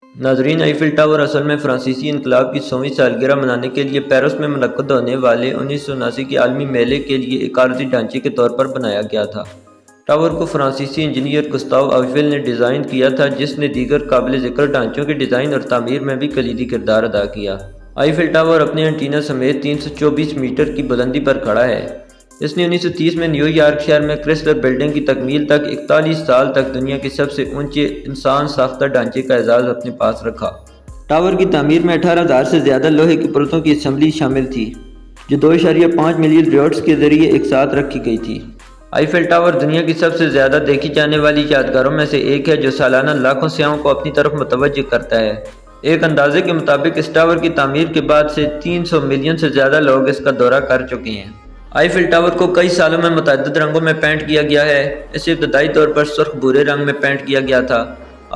ناظرین، Eiffel tower اصل میں فرانسیسی انقلاب کی 100ویں سالگرہ منانے کے لیے پیرس میں منعقد ہونے والے 1979 کے عالمی میلے کے لیے ایک عارضی ڈھانچے کے طور پر بنایا گیا تھا۔ ٹاور کو فرانسیسی انجینئر گستاو آئیفل نے ڈیزائن کیا تھا، جس نے دیگر قابل ذکر ڈھانچوں کے ڈیزائن اور تعمیر میں بھی کلیدی کردار ادا کیا۔ آئیفل ٹاور اپنے اینٹینا سمیت 324 میٹر کی بلندی پر کھڑا ہے۔ اس نے 1930 میں نیو یارک شہر میں کرسلر بلڈنگ کی تکمیل تک 41 سال تک دنیا کے سب سے اونچے انسان ساختہ ڈھانچے کا اعزاز اپنے پاس رکھا۔ ٹاور کی تعمیر میں 18,000 سے زیادہ لوہے کی پرتوں کی اسمبلی شامل تھی، جو 2.5 ملین روڈز کے ذریعے ایک ساتھ رکھی گئی تھی۔ آئیفل ٹاور دنیا کی سب سے زیادہ دیکھی جانے والی یادگاروں میں سے ایک ہے، جو سالانہ لاکھوں سیاحوں کو اپنی طرف متوجہ کرتا ہے۔ ایک اندازے کے مطابق اس ٹاور کی تعمیر کے بعد سے 300 ملین سے زیادہ لوگ اس کا دورہ کر چکے ہیں۔ آئیفل ٹاور کو کئی سالوں میں متعدد رنگوں میں پینٹ کیا گیا ہے۔ اسے ابتدائی طور پر سرخ بھورے رنگ میں پینٹ کیا گیا تھا۔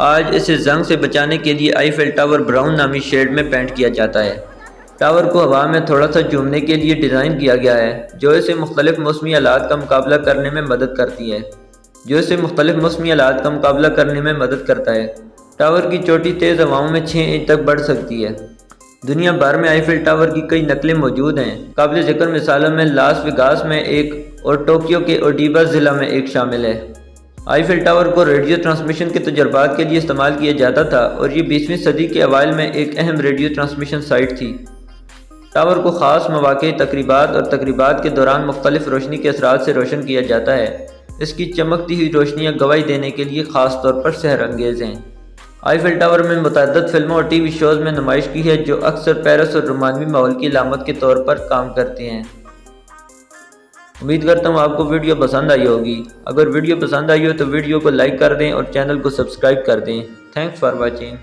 آج اسے زنگ سے بچانے کے لیے آئیفل ٹاور براؤن نامی شیڈ میں پینٹ کیا جاتا ہے۔ ٹاور کو ہوا میں تھوڑا سا جھومنے کے لیے ڈیزائن کیا گیا ہے، جو اسے مختلف موسمی حالات کا مقابلہ کرنے میں مدد کرتا ہے۔ ٹاور کی چوٹی تیز ہواؤں میں 6 انچ تک بڑھ سکتی ہے۔ دنیا بھر میں آئیفل ٹاور کی کئی نقلیں موجود ہیں۔ قابل ذکر مثالوں میں لاس ویگاس میں ایک اور ٹوکیو کے اوڈیبا ضلع میں ایک شامل ہے۔ آئیفل ٹاور کو ریڈیو ٹرانسمیشن کے تجربات کے لیے استعمال کیا جاتا تھا، اور یہ 20ویں صدی کے اوائل میں ایک اہم ریڈیو ٹرانسمیشن سائٹ تھی۔ ٹاور کو خاص مواقع، تقریبات اور تقریبات کے دوران مختلف روشنی کے اثرات سے روشن کیا جاتا ہے۔ اس کی چمکتی ہوئی روشنیاں گواہی دینے کے لیے خاص طور پر سحر انگیز ہیں۔ آئیفل ٹاور میں متعدد فلموں اور ٹی وی شوز میں نمائش کی ہے، جو اکثر پیرس اور رومانوی ماحول کی علامت کے طور پر کام کرتے ہیں۔ امید کرتا ہوں آپ کو ویڈیو پسند آئی ہوگی۔ اگر ویڈیو پسند آئی ہو تو ویڈیو کو لائک کر دیں اور چینل کو سبسکرائب کر دیں۔ Thanks for watching.